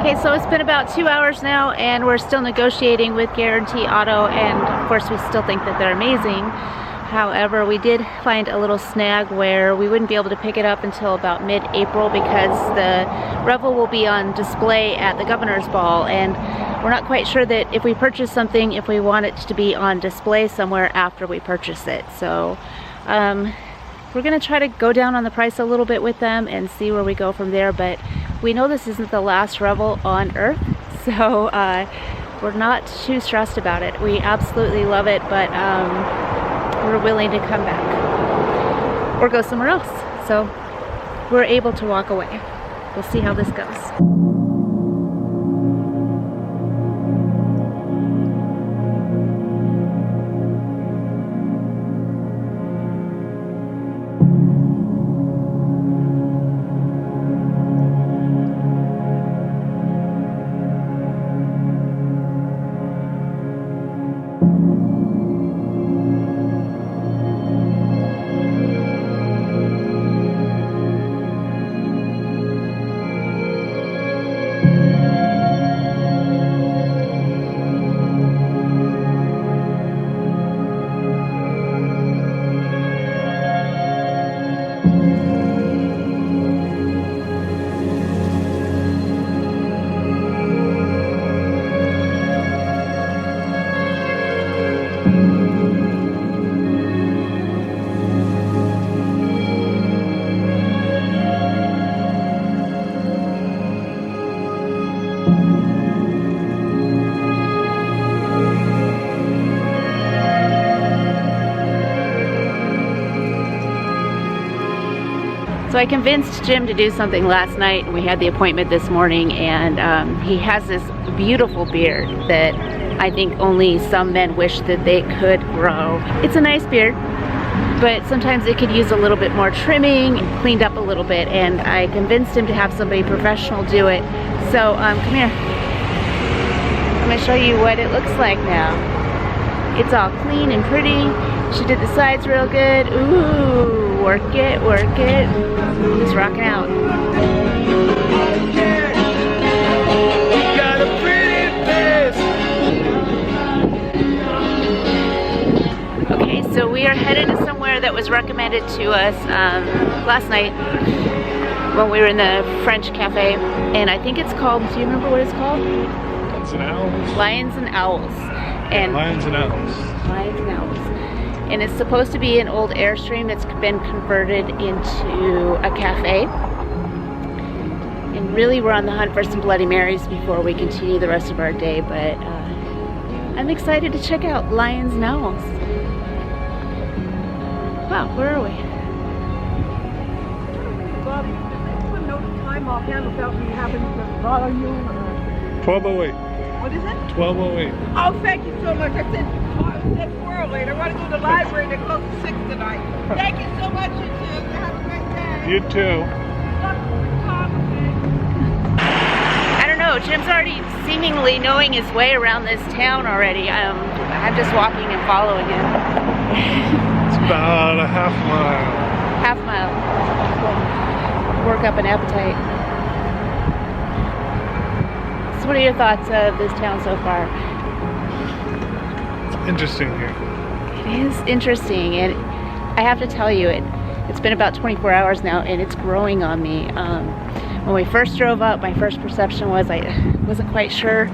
Okay, so it's been about 2 hours now and we're still negotiating with Guarantee Auto, and of course we still think that they're amazing. However, we did find a little snag where we wouldn't be able to pick it up until about mid-April because the Revel will be on display at the Governor's Ball, and we're not quite sure that if we purchase something, if we want it to be on display somewhere after we purchase it. So we're gonna try to go down on the price a little bit with them and see where we go from there, but we know this isn't the last Revel on Earth, so we're not too stressed about it. We absolutely love it, but we're willing to come back or go somewhere else. So we're able to walk away. We'll see how this goes. So I convinced Jim to do something last night. We had the appointment this morning, and he has this beautiful beard that I think only some men wish that they could grow. It's a nice beard, but sometimes it could use a little bit more trimming and cleaned up a little bit, and I convinced him to have somebody professional do it. So come here. I'm gonna show you what it looks like now. It's all clean and pretty. She did the sides real good. Ooh, work it, work it. He's rocking out. Got a pretty face. Okay, so we are headed to somewhere that was recommended to us last night when we were in the French cafe, and I think it's called, do you remember what it's called? Lions and Owls. Lions and Owls. And Lions and Owls. Lions and Owls. And it's supposed to be an old Airstream that's been converted into a cafe. And really we're on the hunt for some Bloody Marys before we continue the rest of our day, but I'm excited to check out Lions and Owls. Wow, where are we? Bob, put no time offhand without me having to bother you. 1208. What is it? 1208. Oh, thank you so much. I said 408. I want to go to the library. They're closed at 6 tonight. Thank you so much, you two. Have a great day. You too. I don't know, Jim's already seemingly knowing his way around this town already. I'm just walking and following him. It's about a half mile. Half mile. Work up an appetite. So what are your thoughts of this town so far? It's interesting here. It is interesting, and I have to tell you, it's been about 24 hours now, and it's growing on me. When we first drove up, my first perception was I wasn't quite sure.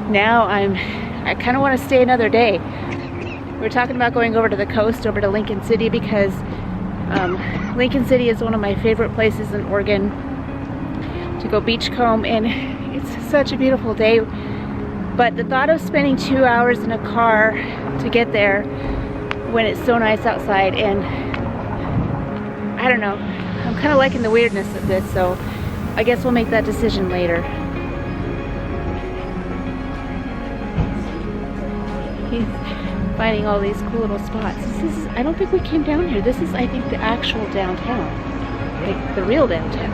Now I kind of want to stay another day. We're talking about going over to the coast, over to Lincoln City, because Lincoln City is one of my favorite places in Oregon to go beachcomb, and it's such a beautiful day. But the thought of spending 2 hours in a car to get there when it's so nice outside, and I don't know, I'm kind of liking the weirdness of this, so I guess we'll make that decision later. He's finding all these cool little spots. I don't think we came down here. This is, I think, the actual downtown, like the real downtown.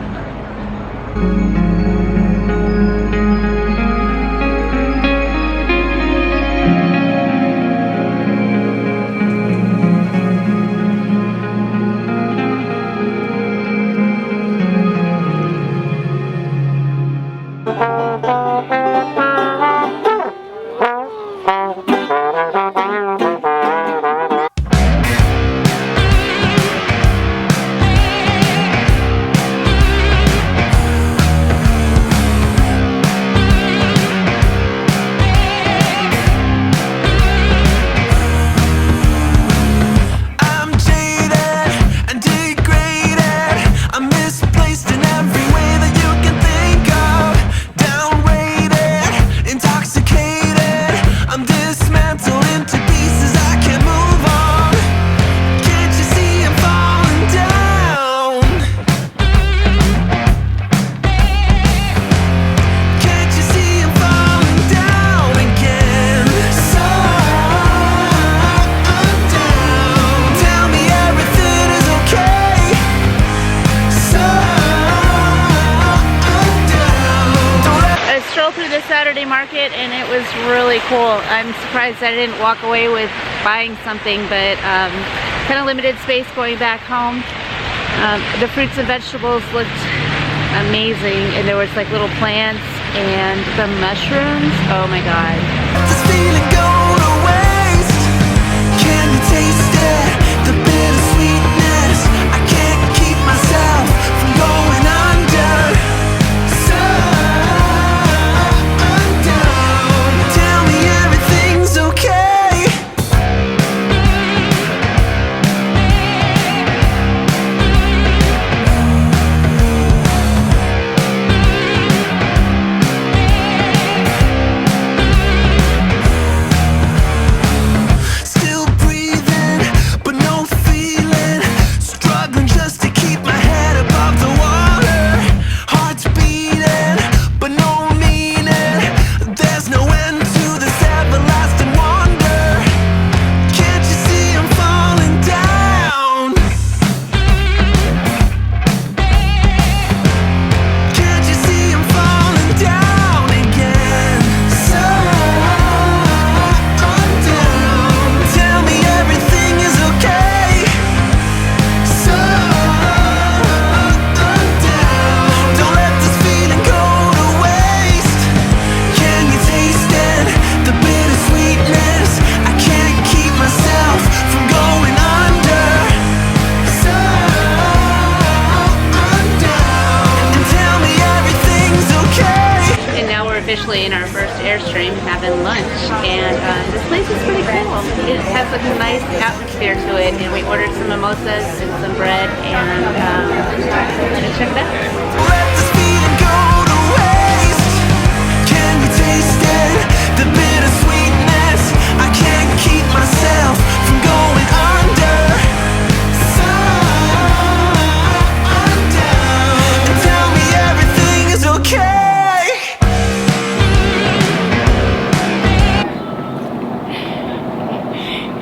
Saturday market and it was really cool. I'm surprised I didn't walk away with buying something, but kind of limited space going back home. The fruits and vegetables looked amazing, and there was like little plants and the mushrooms. Oh my god. This feeling go to waste. Can you taste it? The bittersweetness. I can't keep myself from going under. So undone. Tell me everything's okay. Officially in our first Airstream having lunch, and this place is pretty cool. It has like a nice atmosphere to it, and we ordered some mimosas and some bread, and we're gonna check it out. Let this feeling go to waste. Can you taste it? The bittersweetness. I can't keep myself from going under. So undone. And tell me everything is okay.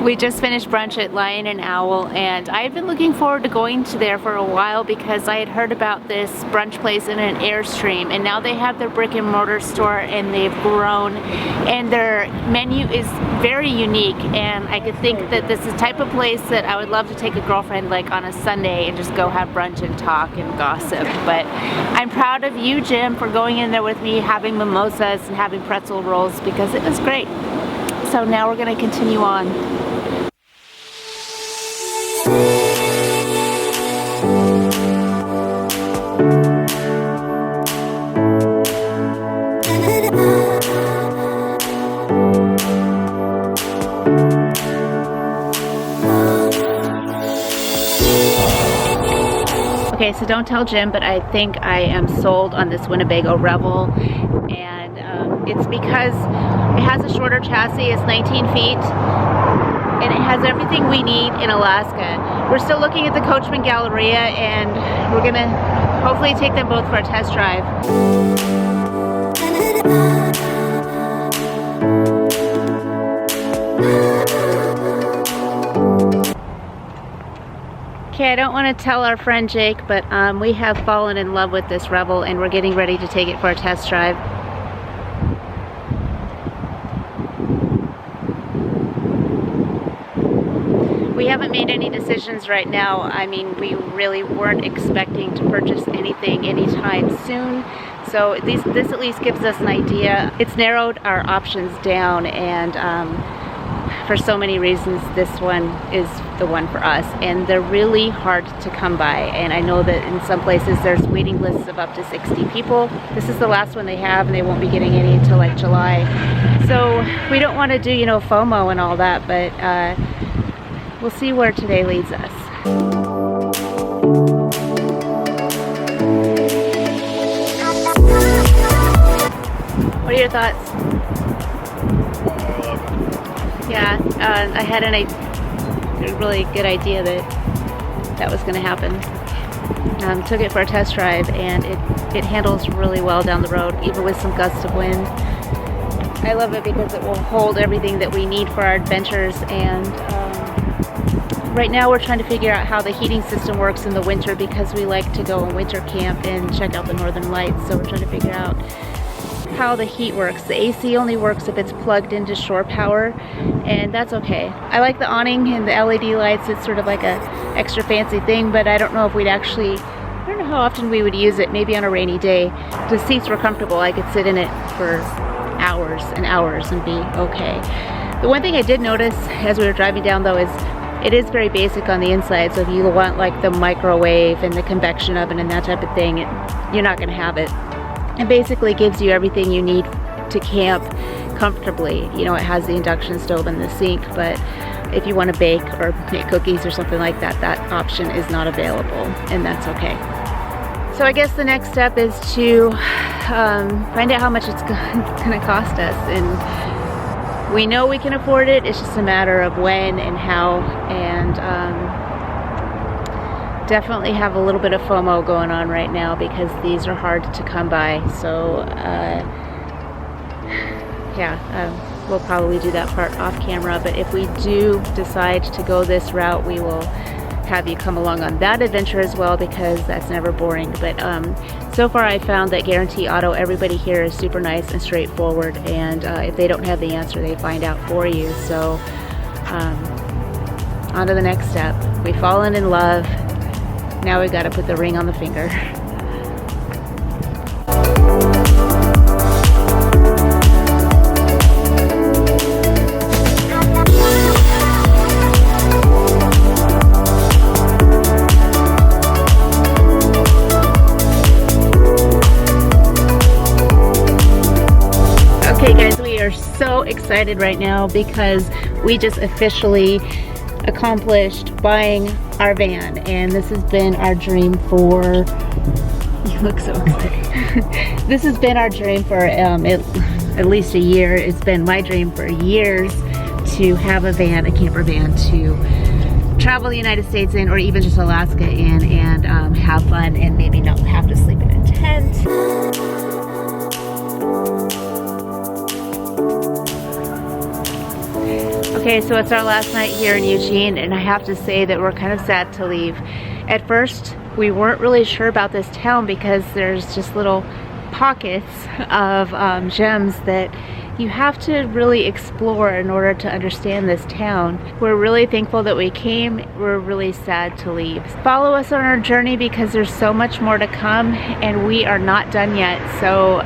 We just finished brunch at Lion and Owl, and I've been looking forward to going to there for a while because I had heard about this brunch place in an Airstream, and now they have their brick and mortar store and they've grown, and their menu is very unique, and I could think that this is the type of place that I would love to take a girlfriend like on a Sunday and just go have brunch and talk and gossip. But I'm proud of you, Jim, for going in there with me, having mimosas and having pretzel rolls, because it was great. So now we're going to continue on. Okay, so don't tell Jim, but I think I am sold on this Winnebago Revel, and it's because it has a shorter chassis. It's 19 feet, and it has everything we need in Alaska. We're still looking at the Coachman Galleria, and we're gonna hopefully take them both for a test drive. Okay, I don't want to tell our friend Jake, but we have fallen in love with this Revel, and we're getting ready to take it for a test drive. We haven't made any decisions right now. I mean, we really weren't expecting to purchase anything anytime soon, So this at least gives us an idea. It's narrowed our options down, and for so many reasons, this one is the one for us. And they're really hard to come by. And I know that in some places there's waiting lists of up to 60 people. This is the last one they have, and they won't be getting any until like July. So we don't want to do, you know, FOMO and all that, but we'll see where today leads us. What are your thoughts? I love it. Yeah, I had a really good idea that was going to happen. Took it for a test drive, and it handles really well down the road, even with some gusts of wind. I love it because it will hold everything that we need for our adventures, and right now we're trying to figure out how the heating system works in the winter, because we like to go on winter camp and check out the northern lights. So we're trying to figure out how the heat works. The AC only works if it's plugged into shore power, and that's okay. I like the awning and the LED lights. It's sort of like a extra fancy thing, but I don't know if we'd actually, I don't know how often we would use it. Maybe on a rainy day. The seats were comfortable. I could sit in it for hours and hours and be okay. The one thing I did notice as we were driving down though is it is very basic on the inside. So if you want like the microwave and the convection oven and that type of thing, you're not going to have it. It basically gives you everything you need to camp comfortably. You know, it has the induction stove and the sink, but if you want to bake or make cookies or something like that, that option is not available, and that's okay. So I guess the next step is to find out how much it's going to cost us, and we know we can afford it. It's just a matter of when and how, and definitely have a little bit of FOMO going on right now because these are hard to come by. So we'll probably do that part off camera, but if we do decide to go this route, we will have you come along on that adventure as well, because that's never boring. But so far I found that Guarantee Auto, everybody here is super nice and straightforward, and if they don't have the answer, they find out for you. So on to the next step. We've fallen in love. Now we've got to put the ring on the finger. Okay guys, we are so excited right now because we just officially accomplished buying our van, and this has been our dream for, you look so excited. This has been our dream for at least a year. It's been my dream for years to have a van, a camper van, to travel the United States in, or even just Alaska in, and have fun and maybe not have to sleep in a tent. Okay, so it's our last night here in Eugene, and I have to say that we're kind of sad to leave. At first, we weren't really sure about this town because there's just little pockets of gems that you have to really explore in order to understand this town. We're really thankful that we came. We're really sad to leave. Follow us on our journey because there's so much more to come, and we are not done yet. So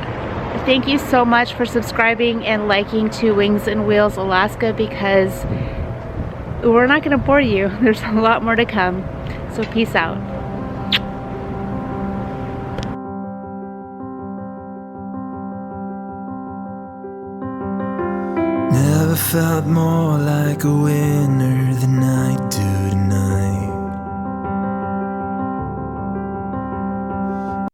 thank you so much for subscribing and liking to Wings and Wheels Alaska, because we're not going to bore you. There's a lot more to come. So peace out. Never felt more like a winner than I